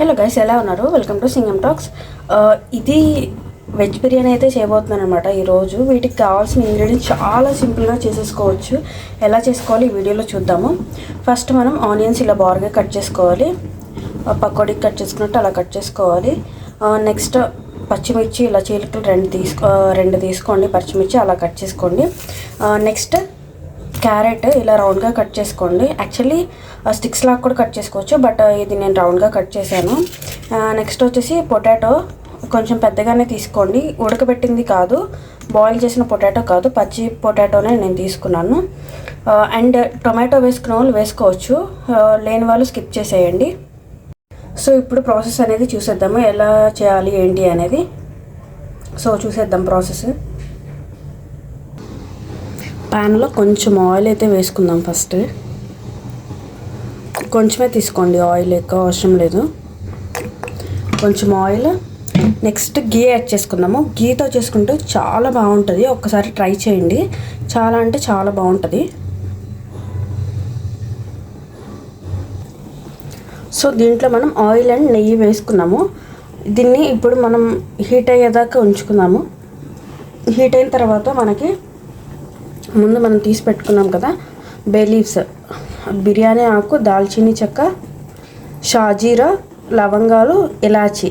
Hello guys, ఎలా ఉన్నారు? Welcome to Singam talks. ఇది వెజ్ బిర్యానీ అయితే చేయబోతున్నాను అనమాట ఈరోజు. వీటికి కావాల్సిన ఇంగ్రీడియంట్స్ చాలా సింపుల్గా చేసేసుకోవచ్చు. ఎలా చేసుకోవాలి ఈ వీడియోలో చూద్దాము. ఫస్ట్ మనం ఆనియన్స్ ఇలా బార్గా కట్ చేసుకోవాలి. పకోడీకి కట్ చేసుకున్నట్టు అలా కట్ చేసుకోవాలి. నెక్స్ట్ పచ్చిమిర్చి ఇలా చీలికలు రెండు తీసుకోండి. పచ్చిమిర్చి అలా కట్ చేసుకోండి. నెక్స్ట్ క్యారెట్ ఇలా రౌండ్గా కట్ చేసుకోండి. యాక్చువల్లీ స్టిక్స్ లాగా కూడా కట్ చేసుకోవచ్చు, బట్ ఇది నేను రౌండ్గా కట్ చేశాను. నెక్స్ట్ వచ్చేసి పొటాటో కొంచెం పెద్దగానే తీసుకోండి. ఉడకబెట్టింది కాదు, బాయిల్ చేసిన పొటాటో కాదు, పచ్చి పొటాటోనే నేను తీసుకున్నాను. అండ్ టొమాటో వేసుకున్న వాళ్ళు వేసుకోవచ్చు, లేని వాళ్ళు స్కిప్ చేసేయండి. సో ఇప్పుడు ప్రాసెస్ అనేది చూసేద్దాము, ఎలా చేయాలి ఏంటి అనేది. సో చూసేద్దాం ప్రాసెస్. ప్యాన్లో కొంచెం ఆయిల్ అయితే వేసుకుందాం. ఫస్ట్ కొంచెమే తీసుకోండి, ఆయిల్ ఎక్కువ అవసరం లేదు. కొంచెం ఆయిల్, నెక్స్ట్ గీ యాడ్ చేసుకుందాము. గీతో చేసుకుంటే చాలా బాగుంటుంది, ఒక్కసారి ట్రై చేయండి. చాలా అంటే చాలా బాగుంటుంది. సో దీంట్లో మనం ఆయిల్ అండ్ నెయ్యి వేసుకున్నాము. దీన్ని ఇప్పుడు మనం హీట్ అయ్యేదాకా ఉంచుకుందాము. హీట్ అయిన తర్వాత మనకి ముందు మనం తీసి పెట్టుకున్నాం కదా బే లీవ్స్, బిర్యానీ ఆకు, దాల్చినీ చెక్క, షాజీరా, లవంగాలు, ఇలాచి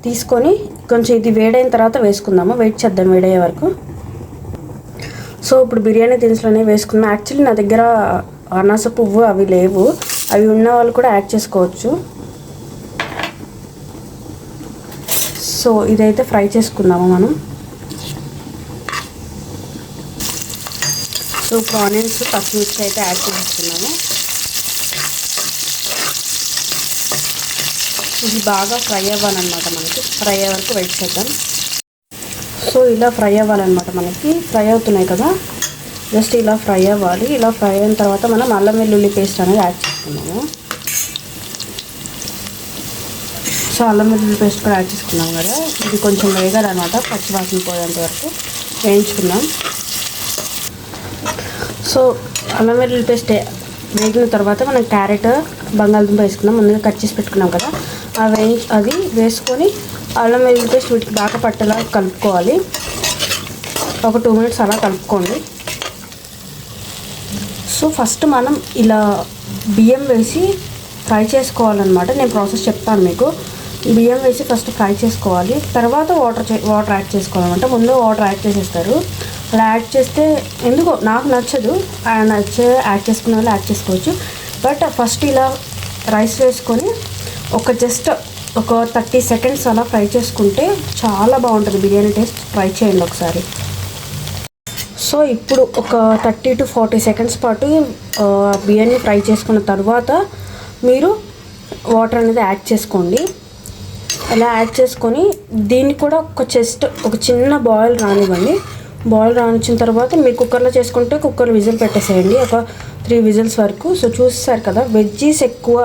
తీసుకొని కొంచెం ఇది వేడైన తర్వాత వేసుకుందాము. వెయిట్ చేద్దాం వేడయ్యే వరకు. సో ఇప్పుడు బిర్యానీ దినుసులు అనేవి వేసుకున్నాం. యాక్చువల్లీ నా దగ్గర అనాస పువ్వు అవి లేవు, అవి ఉన్న వాళ్ళు కూడా యాడ్ చేసుకోవచ్చు. సో ఇదైతే ఫ్రై చేసుకుందాము మనం. సో ఇప్పుడు ఆనియన్స్, పచ్చిమిర్చి అయితే యాడ్ చేస్తున్నాము. ఇది బాగా ఫ్రై అవ్వాలన్నమాట. మనకి ఫ్రై అయ్యే వరకు వెయిట్ చేద్దాం. సో ఇలా ఫ్రై అవ్వాలన్నమాట. మనకి ఫ్రై అవుతున్నాయి కదా, జస్ట్ ఇలా ఫ్రై అవ్వాలి. ఇలా ఫ్రై అయిన తర్వాత మనం అల్లం వెల్లుల్లి పేస్ట్ అనేది యాడ్ చేసుకున్నాము. సో అల్లం వెల్లుల్లి పేస్ట్ కూడా యాడ్ చేసుకున్నాం కదా, ఇది కొంచెం వేగాలన్నమాట. పచ్చివాసన పోయేంత వరకు వేయించుకున్నాం. సో అల్లం వెల్లుల్లి పేస్ట్ వేగిన తర్వాత మనం క్యారెట్, బంగాళదుంప వేసుకున్నాం. ముందుగా కట్ చేసి పెట్టుకున్నాం కదా, అది వేసుకొని అల్లం వెల్లుల్లి పేస్ట్ వీటికి బాగా పట్టేలా కలుపుకోవాలి. ఒక 2 minutes అలా కలుపుకోండి. సో ఫస్ట్ మనం ఇలా బియ్యం వేసి ఫ్రై చేసుకోవాలన్నమాట. నేను ప్రాసెస్ చెప్తాను మీకు. బియ్యం వేసి ఫస్ట్ ఫ్రై చేసుకోవాలి, తర్వాత వాటర్ యాడ్ చేసుకోవాలన్నమాట. ముందు వాటర్ యాడ్ చేసేస్తారు. అలా యాడ్ చేస్తే ఎందుకో నాకు నచ్చదు, యాడ్ చేసుకునే వాళ్ళు యాడ్ చేసుకోవచ్చు. బట్ ఫస్ట్ ఇలా రైస్ వేసుకొని జస్ట్ ఒక 30 seconds అలా ఫ్రై చేసుకుంటే చాలా బాగుంటుంది బిర్యానీ టేస్ట్. ట్రై చేయండి ఒకసారి. సో ఇప్పుడు ఒక 30 to 40 seconds పాటు బిర్యానీ ఫ్రై చేసుకున్న తర్వాత మీరు వాటర్ అనేది యాడ్ చేసుకోండి. అలా యాడ్ చేసుకొని దీన్ని కూడా ఒక చిన్న బాయిల్ రానివ్వండి. బాయిల్ రానిచ్చిన తర్వాత మీరు కుక్కర్లో చేసుకుంటే కుక్కర్ విజిల్ పెట్టేసేయండి, ఒక 3 whistles వరకు. సో చూసేసారు కదా, వెజ్జీస్ ఎక్కువ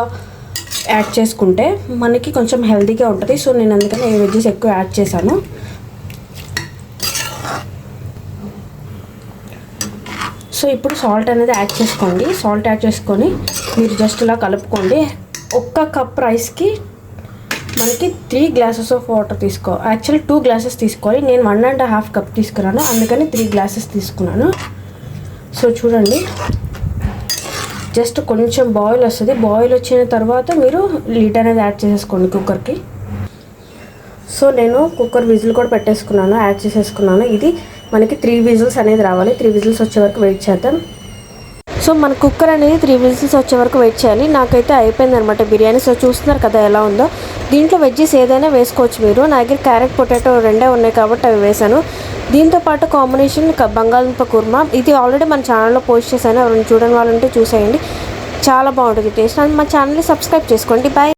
యాడ్ చేసుకుంటే మనకి కొంచెం హెల్తీగా ఉంటుంది. సో నేను అందుకని వెజ్జీస్ ఎక్కువ యాడ్ చేశాను. సో ఇప్పుడు సాల్ట్ అనేది యాడ్ చేసుకోండి. సాల్ట్ యాడ్ చేసుకొని మీరు జస్ట్ ఇలా కలుపుకోండి. 1 cup రైస్కి మనకి 3 glasses of water actually 2 glasses తీసుకోవాలి. నేను 1.5 cup తీసుకున్నాను, అందుకని 3 glasses తీసుకున్నాను. సో చూడండి, జస్ట్ కొంచెం బాయిల్ వస్తుంది. బాయిల్ వచ్చిన తర్వాత మీరు లిడ్ అనేది యాడ్ చేసేసుకోండి కుక్కర్కి. సో నేను కుక్కర్ విజిల్ కూడా పెట్టేసుకున్నాను, యాడ్ చేసేసుకున్నాను. ఇది మనకి 3 whistles అనేది రావాలి. 3 whistles వచ్చే వరకు వెయిట్ చేద్దాం. సో మన కుక్కర్ అనేది 3 whistles వచ్చే వరకు వెయిట్ చేయాలి. నాకైతే అయిపోయింది అనమాట బిర్యానీ. సో చూస్తున్నారు కదా ఎలా ఉందో. దీంట్లో వెజ్జీస్ ఏదైనా వేసుకోవచ్చు మీరు. నా దగ్గర క్యారెట్, పొటాటో రెండే ఉన్నాయి కాబట్టి అవి వేసాను. దీంతోపాటు కాంబినేషన్ బంగాళదుంప కుర్మా, ఇది ఆల్రెడీ మన ఛానల్లో పోస్ట్ చేశాను. ఎవరైనా చూడని వాళ్ళంటే చూసేయండి, చాలా బాగుంటుంది టేస్ట్. మన ఛానల్ని సబ్స్క్రైబ్ చేసుకోండి. బాయ్.